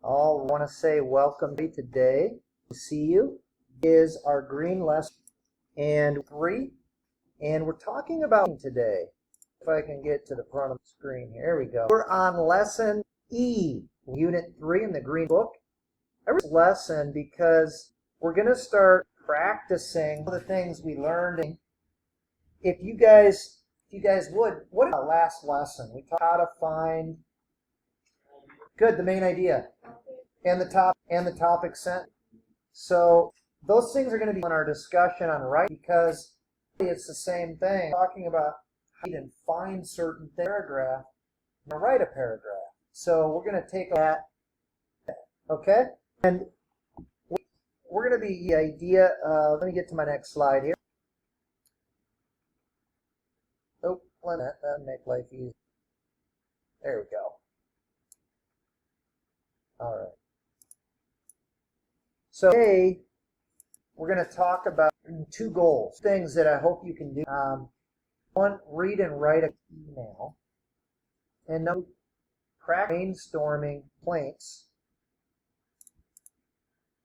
All want to say welcome today. To see you is our green lesson and 3, and we're talking about today. If I can get to the front of the screen, here we go. We're on lesson E, unit 3 in the green book. I read this lesson because we're going to start practicing the things we learned. If you guys would, what is our last lesson? We taught how to find the main idea and the topic sent. So those things are going to be on our discussion on writing, because it's the same thing. Talking about how you can find certain paragraph and write a paragraph. So we're going to take that, okay? And we're going to be the idea of, let me get to my next slide here. Oh, that'll make life easy. There we go. All right. So today, we're going to talk about 2 goals, things that I hope you can do. 1, read and write an email. And 2, practice brainstorming complaints.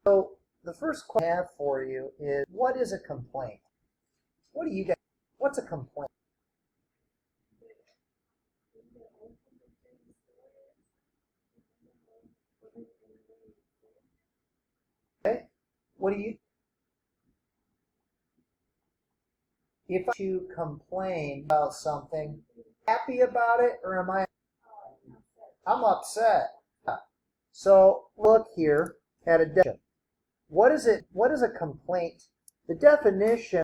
So the first question I have for you is, what is a complaint? What do you guys, what's a complaint? Okay. What do you, if you complain about something, happy about it, or am I'm upset? So look here at a definition. What is it? What is a complaint? The definition: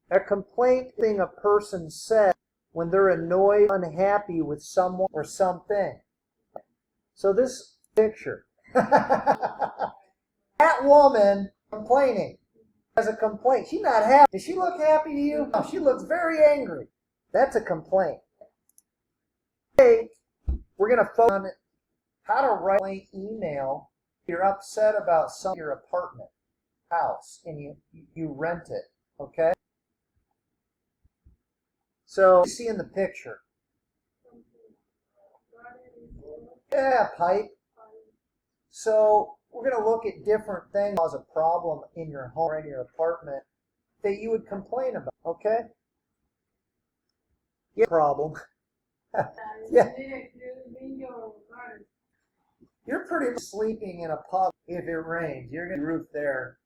a complaint thing a person says when they're annoyed, unhappy with someone or something. So this picture, that woman complaining has a complaint. She's not happy. Does she look happy to you? No, she looks very angry. That's a complaint. Today, we're going to focus on how to write an email. You're upset about your apartment house and you rent it, okay? So you see in the picture. Yeah, pipe. So we're going to look at different things that cause a problem in your home or in your apartment that you would complain about, okay? Yeah, problem. Yeah. You're pretty much sleeping in a pub if it rains. You're going to roof there.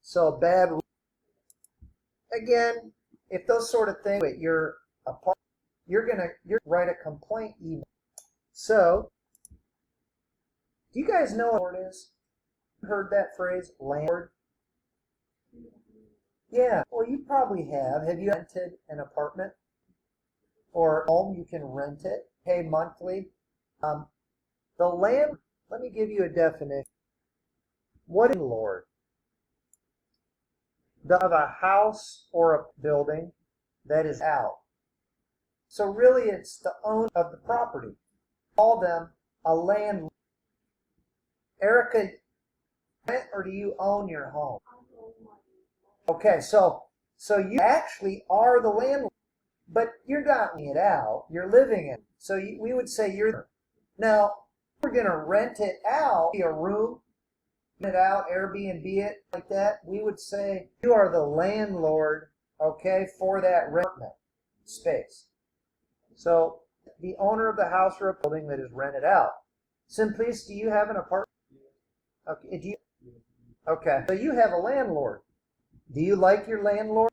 So bad. Again, if those sort of things at your apartment, you're write a complaint email. So, do you guys know what landlord is? Heard that phrase, landlord? Yeah, well, you probably have. Have you rented an apartment or home? You can rent it, pay monthly. The landlord, let me give you a definition. What is landlord? Of a house or a building that is out. So really it's the owner of the property. Call them a landlord. Erica, rent or do you own your home? Okay, so you actually are the landlord, but you're not renting it out. You're living in it. So we would say you're. Now, we're going to rent it out, a room, rent it out, Airbnb it, like that. We would say you are the landlord, okay, for that apartment space. So the owner of the house or a building that is rented out. Simplice, do you have an apartment? Okay, do you? Okay, so you have a landlord. Do you like your landlord?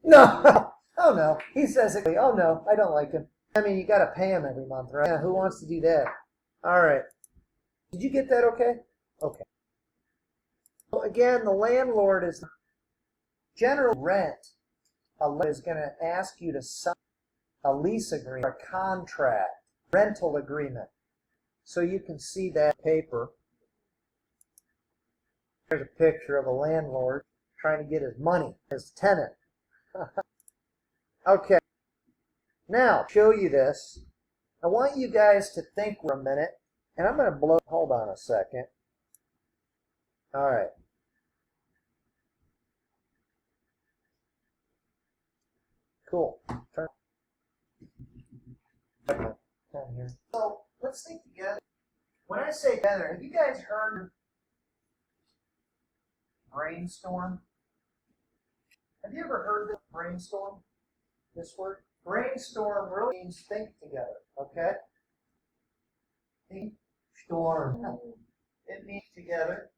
No. Oh no. He says it. Oh no, I don't like him. I mean, you got to pay him every month, right? Yeah, who wants to do that? All right. Did you get that okay? Okay. So again, the landlord is general rent. A landlord is going to ask you to sign a lease agreement, a contract, rental agreement. So you can see that paper. There's a picture of a landlord trying to get his money, his tenant. Okay. Now, show you this. I want you guys to think for a minute, and I'm going to blow. Hold on a second. All right. Cool. Turn. Here. So let's think together. When I say together, have you guys heard brainstorm? Have you ever heard this brainstorm? This word? Brainstorm really means think together, okay? Think, storm. It means together.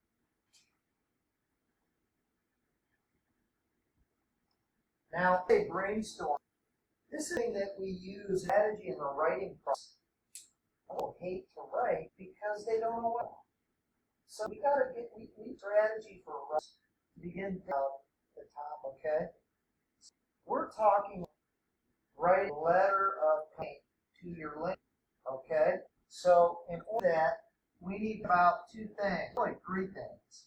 Now, a brainstorm. This is something that we use strategy in the writing process. People hate to write because they don't know what. So we need strategy for us to begin out the top, okay? We're talking write a letter of complaint to your link, okay? So in order that, we need about two things, really three things.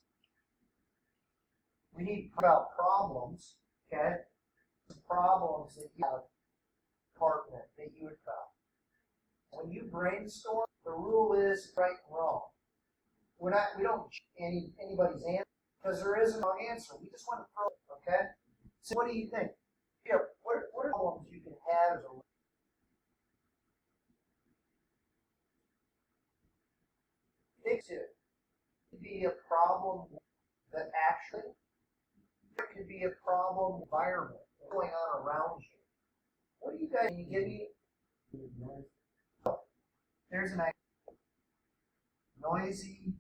We need about problems, okay? Problems that you have department that you would found. When you brainstorm, the rule is right and wrong. We don't anybody's answer because there is no answer. We just want to throw it, okay? So what do you think? Here, what are problems you can have as a fix it? It could be a problem that actually it could be a problem environment going on around you. What do you guys, can you give me? Oh, there's an noisy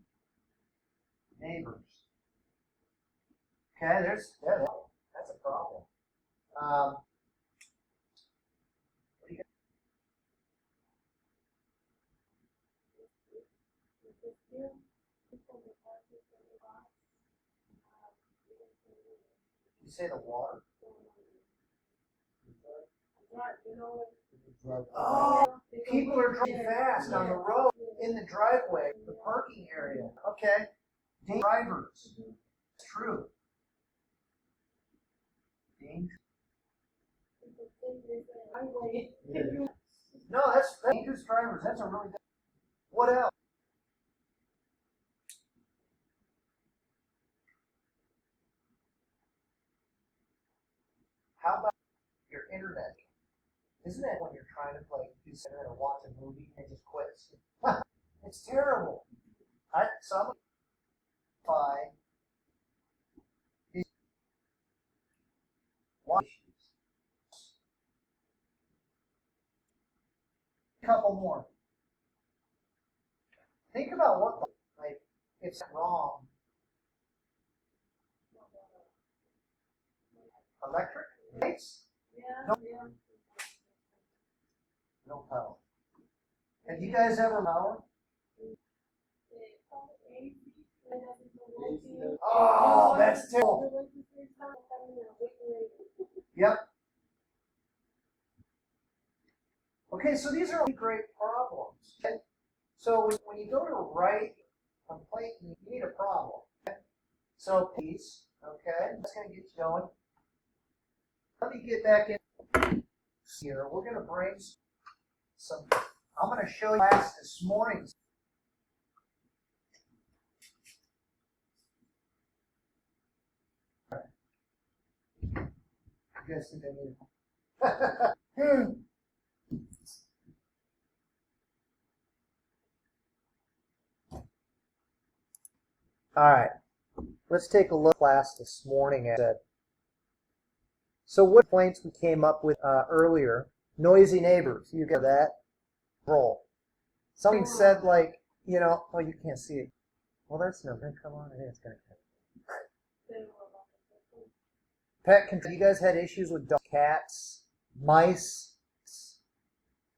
neighbors. Okay, that's a problem. What do you say the water? Oh, people are driving fast on the road, in the driveway, the parking area. Okay. Drivers. It's true. Dangerous. No, that's dangerous drivers. That's a really good. What else? How about your internet? Isn't it when you're trying to do something or watch a movie and it just quits? It's terrible. So I'm going to buy these issues. A couple more. Think about what it's wrong. Electric lights? Yeah. No power. Have you guys ever power? Oh, that's terrible. Yep. Okay, so these are really great problems. Okay? So when you go to write a complaint, you need a problem. Okay? So peace, okay, that's going to get you going. Let me get back in here. We're going to bring some. I'm going to show you class this morning. You guys think I need it? All right, let's take a look at class this morning. So what points we came up with earlier? Noisy neighbors. You get that? Roll. Something said like, oh, you can't see it. Well, that's no good. Come on, it's gonna come. Pet control. You guys had issues with dogs, cats, mice?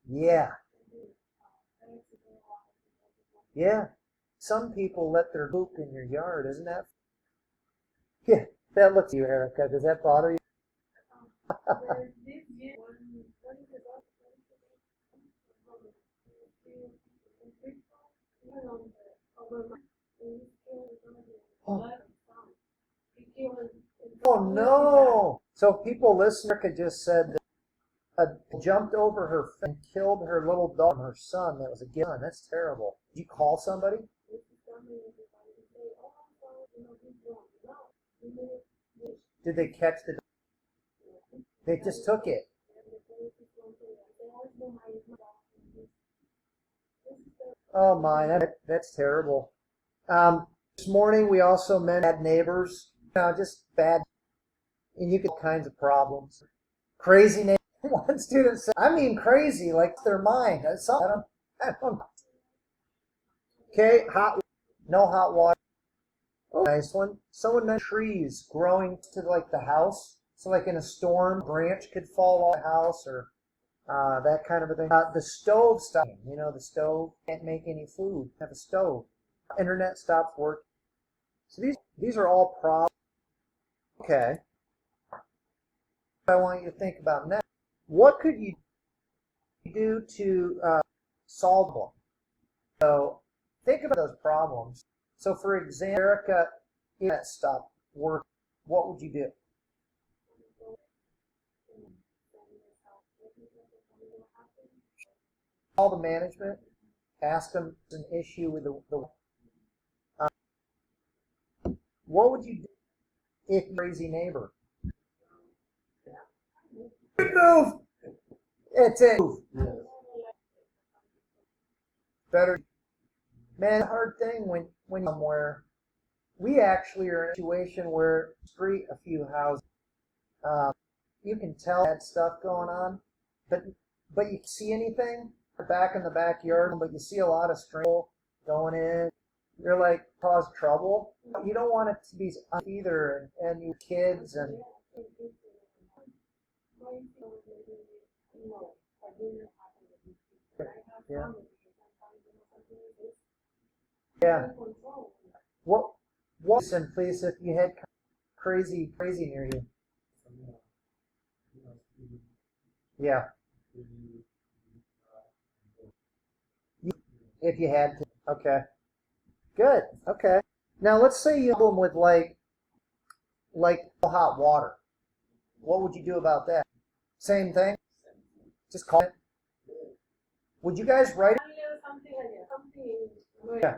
Yeah. Yeah. Some people let their poop in your yard, isn't that? Yeah, that looks at you, Erica. Does that bother you? Oh no! So people listening, Erica just said that jumped over her and killed her little dog, her son. That was a gift. That's terrible. Did you call somebody? Did they catch the dog? They just took it. Oh my, that's terrible. This morning we also met bad neighbors. Just bad, and you get all kinds of problems. Crazy neighbors. One student said, "I mean crazy, like their mind." I don't know. Okay, no hot water. Oh, nice one. Someone mentioned trees growing to like the house. So like in a storm, a branch could fall off the house or that kind of a thing. The stove stopped. The stove can't make any food. Have a stove. Internet stops working. So these are all problems. Okay. I want you to think about next. What could you do to solve them? So think about those problems. So for example, Erica, if that stopped working, what would you do? Call the management, ask them an issue with the what would you do if you're a crazy neighbor? Move! It's it. Better. Man, hard thing when somewhere. We actually are in a situation where street a few houses. You can tell that stuff going on, but you see anything back in the backyard, but you see a lot of string going in. You're like cause trouble. You don't want it to be either, and you kids and yeah. Yeah. What listen, please, if you had crazy near you? Yeah. If you had to. Okay. Good. Okay. Now let's say you have them with like hot water. What would you do about that? Same thing? Just call it. Would you guys write it? Yeah.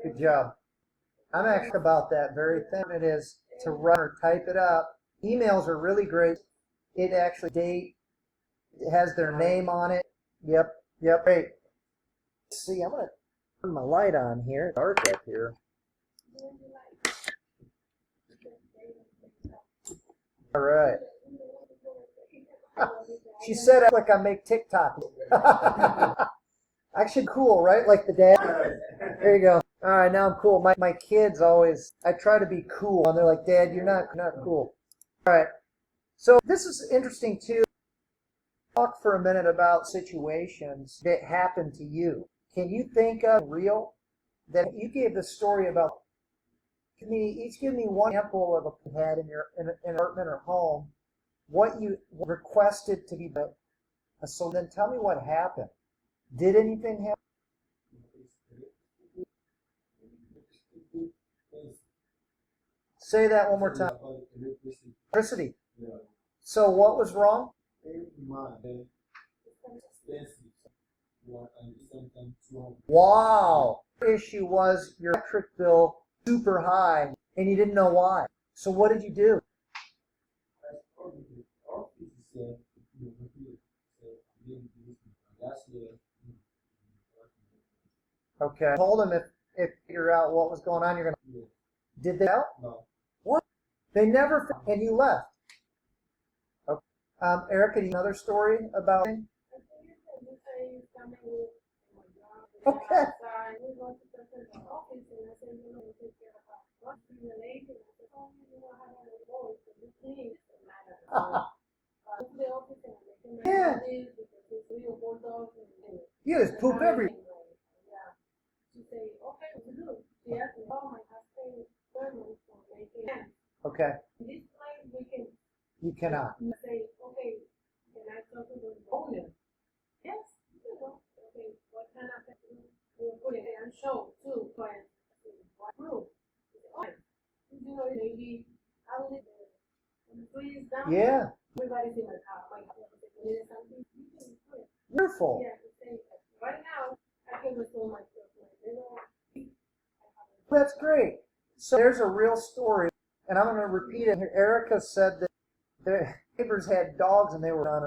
Good job. I'm actually about that very thing. It is to run or type it up. Emails are really great. It actually it has their name on it. Yep. Great. Let's see, I'm gonna turn my light on here. It's dark up here. All right. She said I like I make TikTok. Actually cool, right? Like the dad. There you go. All right, now I'm cool. My kids always, I try to be cool, and they're like, "Dad, you're not cool." All right. So this is interesting too. Talk for a minute about situations that happen to you. Can you think of real that you gave the story about? Each give me one example of a you had in your in an apartment or home. What you requested to be built. So then tell me what happened. Did anything happen? Say that one more time. Electricity. So what was wrong? Wow. The issue was your electric bill super high and you didn't know why. So what did you do? Okay. Told them if figure out what was going on, you're gonna. Did they help? No. What? They never. And you left. Okay. Erica, do you have another story about? Okay. Yeah. You just poop everywhere. Okay. You cannot. Yeah. Wonderful. That's great. So there's a real story. and I'm going to repeat it here. Erica said that their neighbors had dogs and they were on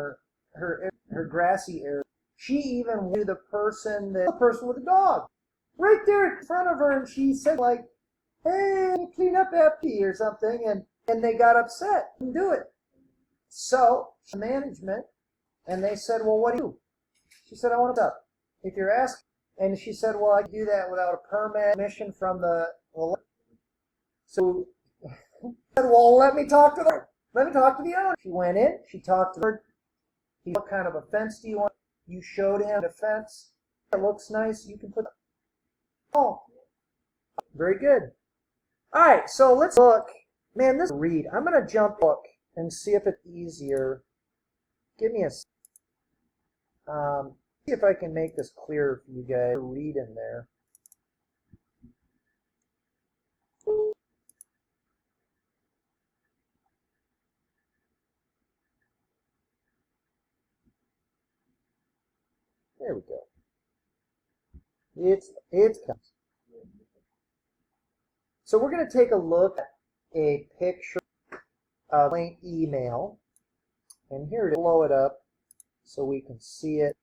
her grassy area. She even knew the person with the dog right there in front of her, and she said like, "Hey, clean up after you," or something, and they got upset and do it. So management, and they said, "Well, what do you do?" She said, "I want it up. If you're asking," and she said, "Well, I can do that without a permission from the." So she said, "Well, let me talk to the owner." She went in. She talked to her. What kind of a fence do you want? You showed him the fence. It looks nice. You can put. Oh, very good. All right, so let's look. Man, this read. I'm going to jump book and see if it's easier. Give me a. See if I can make this clearer for you guys to read in there. There we go. It's comes. So we're going to take a look at a picture of an email, and here to blow it up so we can see it.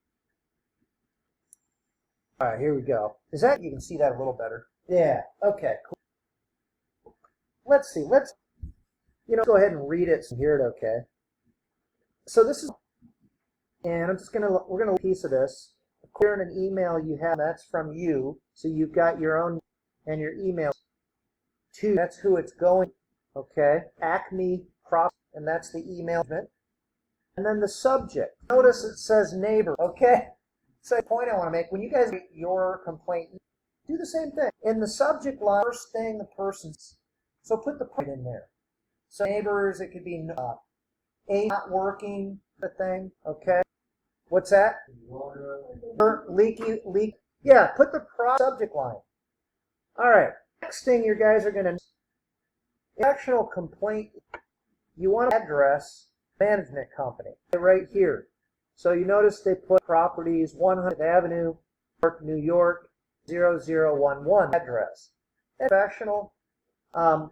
All right, here we go. Is that you can see that a little better? Yeah. Okay. Cool. Let's see. Let's go ahead and read it and hear it. Okay. So this is, and we're gonna piece of this. Here in an email you have, that's from you. So you've got your own and your email. Two, that's who it's going. Okay. Acme Prop, and that's the email. And then the subject. Notice it says neighbor. Okay. So the point I want to make, when you guys get your complaint, do the same thing. In the subject line, first thing the person's, so put the point in there. So neighbors, it could be A not working, the thing, okay? What's that? Leak. Yeah, put the subject line. All right, next thing you guys are going to, actual complaint, you want an address, management company, right here. So you notice they put properties 100th Avenue, New York, 0011 address. That's professional. And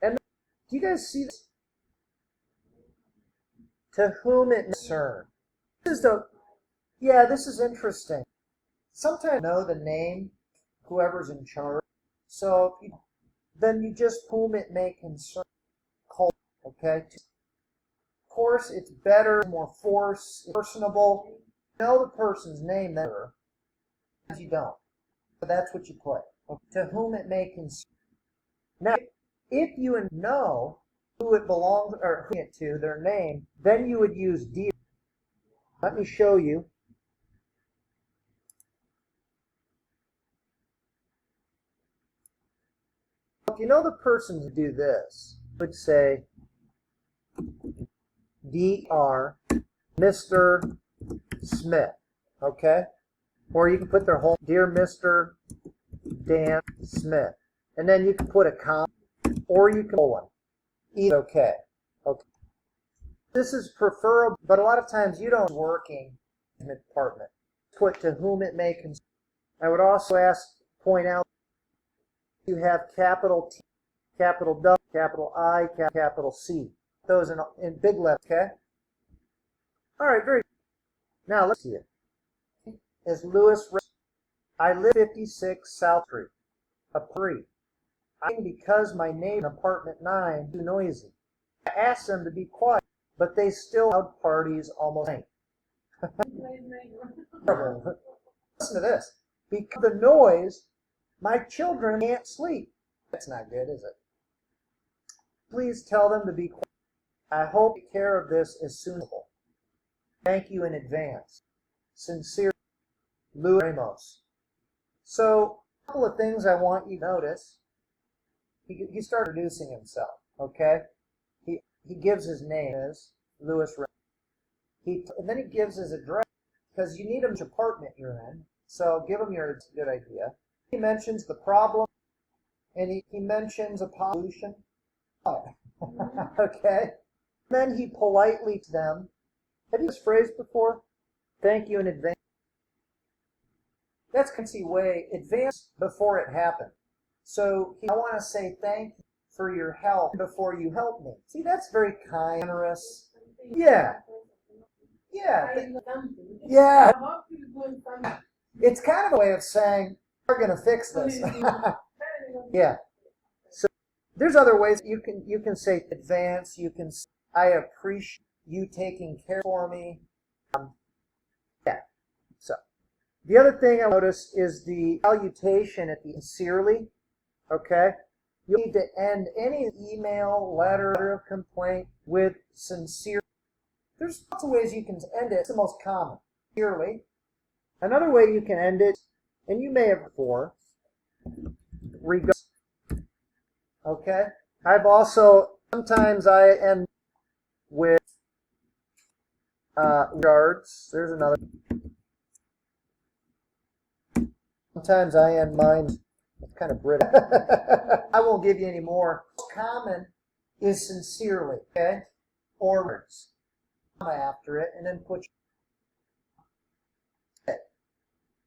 do you guys see this? To whom it concerns. This is interesting. Sometimes you know the name, whoever's in charge. So then you just whom it may concern. Okay. Of course, it's better, more force, personable. You know the person's name better. You don't. But that's what you put. To whom it may concern. Now, if you know who it belongs or who it to, their name, then you would use dear. Let me show you. If you know the person to do this, you would say Dr. Mr. Smith, okay? Or you can put their whole, Dear Mr. Dan Smith. And then you can put a comma, or you can pull one. Either okay. Okay. This is preferable, but a lot of times you don't working in the department. Put to whom it may concern. I would also point out you have capital T, capital W, capital I, capital C. Those in big letters, okay? All right, very good. Now let's see it. Is Lewis. I live 56 South Street, Apri. Because my neighbor in apartment 9 is too noisy. I asked them to be quiet, but they still loud parties almost ain't. Listen to this. Because of the noise, my children can't sleep. That's not good, is it? Please tell them to be quiet. I hope you take care of this as soon as possible. Thank you in advance. Sincerely, Louis Ramos. So, a couple of things I want you to notice. He started introducing himself, okay? He gives his name as Louis Ramos. And then he gives his address, because you need him which apartment you're in. So give him your good idea. He mentions the problem, and he mentions a solution. Okay? Then he politely to them. Have you used this phrase before? Thank you in advance. That's a fancy way, advance before it happened. So I want to say thank you for your help before you help me. See, that's very kind, generous. Yeah. Yeah. Yeah. It's kind of a way of saying, we're going to fix this. Yeah. So there's other ways you can say advance. You can say, I appreciate you taking care for me. Yeah. So the other thing I notice is the salutation at the sincerely. Okay. You need to end any email, letter of complaint with sincere. There's lots of ways you can end it. It's the most common. Sincerely. Another way you can end it, and you may have before, regards. Okay? I've also, sometimes I end with regards. There's another. Sometimes I end mine, it's kind of British. I won't give you any more. Common is sincerely, okay? Or words. After it, and then put it.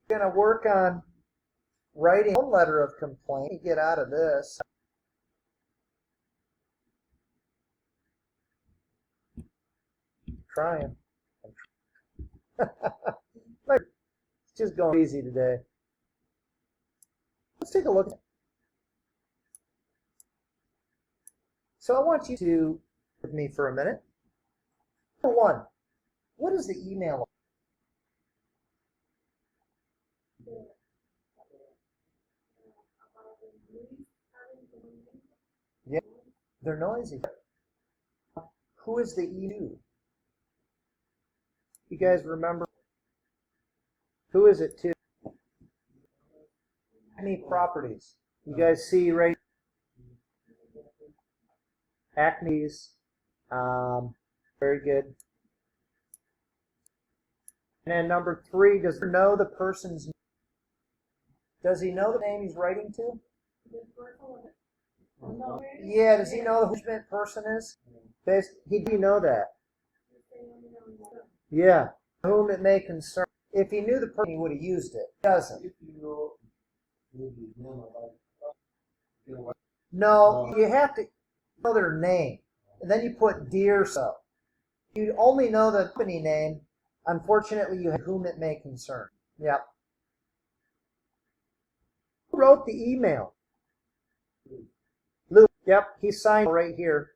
We're going to work on writing a letter of complaint. Get out of this. Trying. It's just going easy today. Let's take a look. So I want you to with me for a minute. Number one, what is the email? Yeah, they're noisy. Who is the EU? You guys remember? Who is it to? Acme Properties. You guys see right? Acme's. Very good. And then number three, does he know the person's name? Does he know the name he's writing to? Yeah, does he know who the person is? Do you know that? Yeah. Whom it may concern. If he knew the person, he would have used it. He doesn't. No, you have to know their name. And then you put dear so. You only know the company name. Unfortunately, you have whom it may concern. Yep. Who wrote the email? Luke. Yep, he signed right here.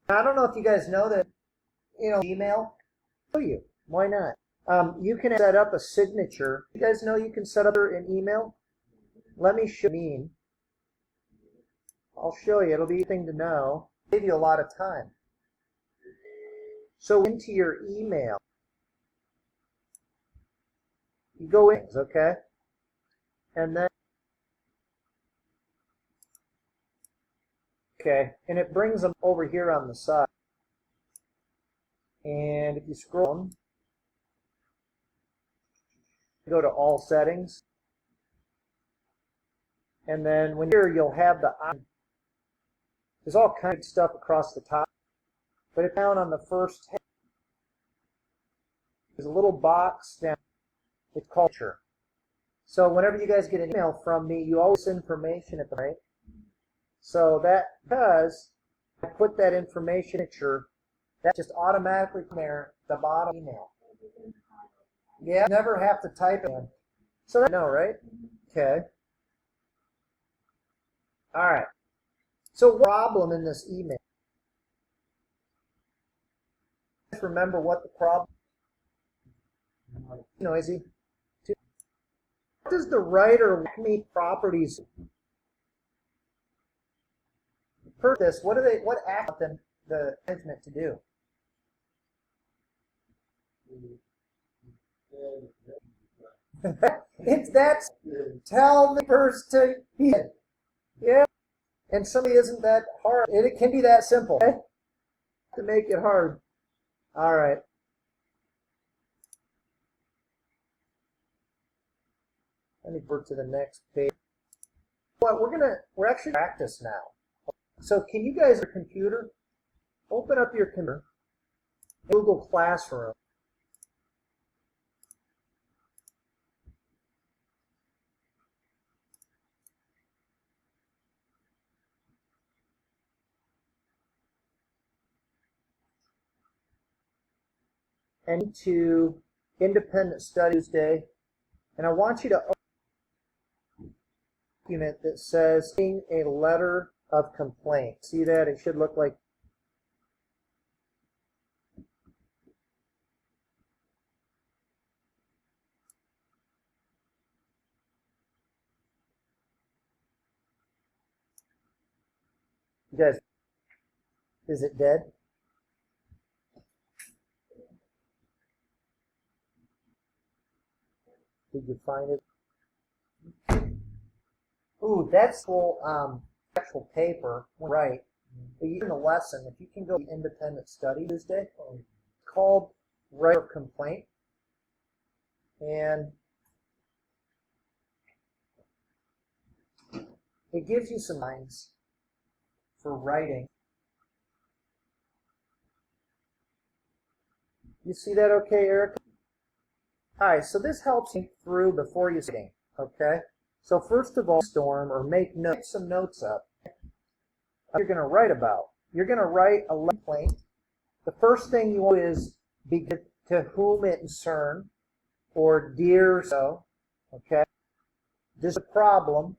I don't know if you guys know that, email. I'll show you. Why not? You can set up a signature. You guys know you can set up an email? Let me show you. I'll show you. It'll be a thing to know. Save you a lot of time. So into your email, you go in, okay? And then, okay, and it brings them over here on the side. And if you scroll, go to all settings. And then when you're here, you'll have the option. There's all kinds of stuff across the top. But if down on the first tab, there's a little box down. It's called Culture. So whenever you guys get an email from me, you always send information at the right. So that because I put that information that just automatically from there, the bottom email. Yeah, never have to type it in. So that's no, right? Okay. All right. So what problem in this email? Remember what the problem? Noisy. What does the writer Acme Properties per this? What ask them the management to do? Tell the person to yeah. And somebody isn't that hard. It can be that simple. Okay? To make it hard. All right. Let me go to the next page. Well, we're actually practice now. So can you guys, your computer, open up your computer, Google Classroom. and to Independent Study Tuesday, and I want you to open a document that says a letter of complaint. See that? It should look like you guys. Is it dead? Did you find it? Ooh, that's full actual paper. Right. But in the lesson, if you can go to Independent Study Tuesday, it's called Write a Complaint. And it gives you some lines for writing. You see that okay, Eric? Alright, so this helps you through before you sing, okay? So first of all, storm or make some notes up. You're going to write about. You're going to write a complaint. The first thing you want is begin to whom it concern or dear so, okay? This is a problem.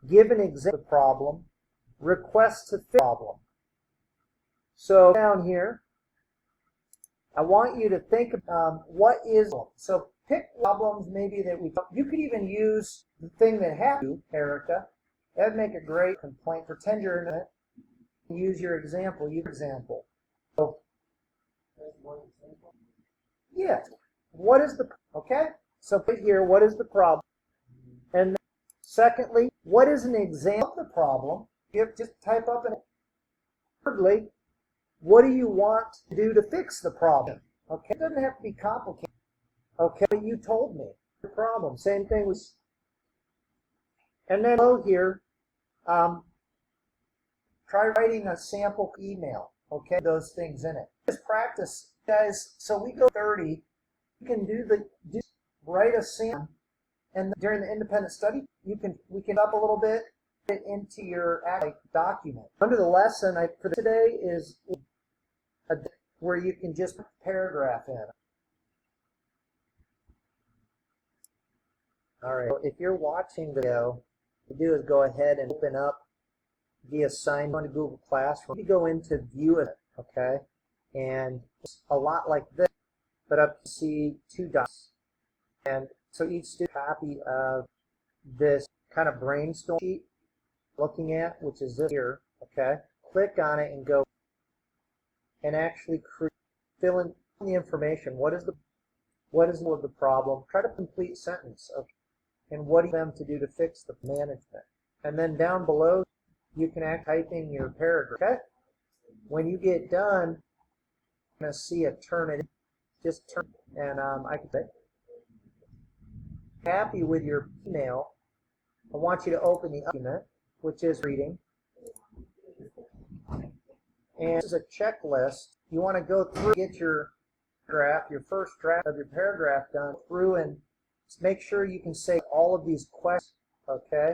Give an example of the problem. Request to fix the problem. So down here, I want you to think about what is, so pick problems maybe that you could even use the thing that happened to you, Erica. That'd make a great complaint. Pretend you're in it. Use your example. So, yeah. What is the, okay? So put here, what is the problem? And then, secondly, what is an example of the problem? You have to just type up an. Thirdly, what do you want to do to fix the problem? Okay, it doesn't have to be complicated. Okay, you told me the problem. Same thing with, and then below here, try writing a sample email. Okay, those things in it. Just practice, guys. So we go 30. You can write a sample, and during the independent study, we can up a little bit into your document. Under the lesson for today is where you can just put a paragraph in. All right. So if you're watching the video, what you do is go ahead and open up the assignment to Google Classroom. You go into View it, okay, and it's a lot like this, but up you see two dots, and so each student copy of this kind of brainstorm sheet looking at, which is this here, okay. Click on it and go and actually fill in the information. What is the problem? Try to complete a sentence, okay. And what do you want them to do to fix the management? And then down below, you can type in your paragraph, okay? When you get done, you're going to see it turn it, just turn, and I can say, happy with your email, I want you to open the document, which is reading. And this is a checklist. You want to go through, get your first draft of your paragraph done through, and make sure you can say all of these questions, okay?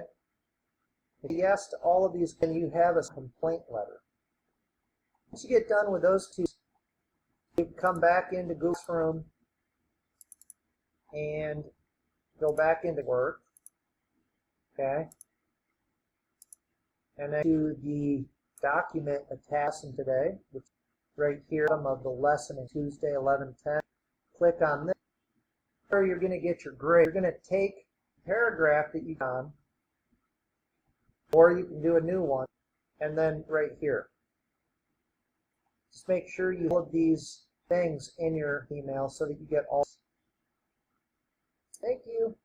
If yes to all of these, then you have a complaint letter. Once you get done with those two, you can come back into Google Classroom and go back into work, okay? And then do the document attached today, which is right here of the lesson in Tuesday 11:10. Click on this. Where you're going to get your grade. You're going to take the paragraph that you done, or you can do a new one, and then right here. Just make sure you have these things in your email so that you get all. Thank you.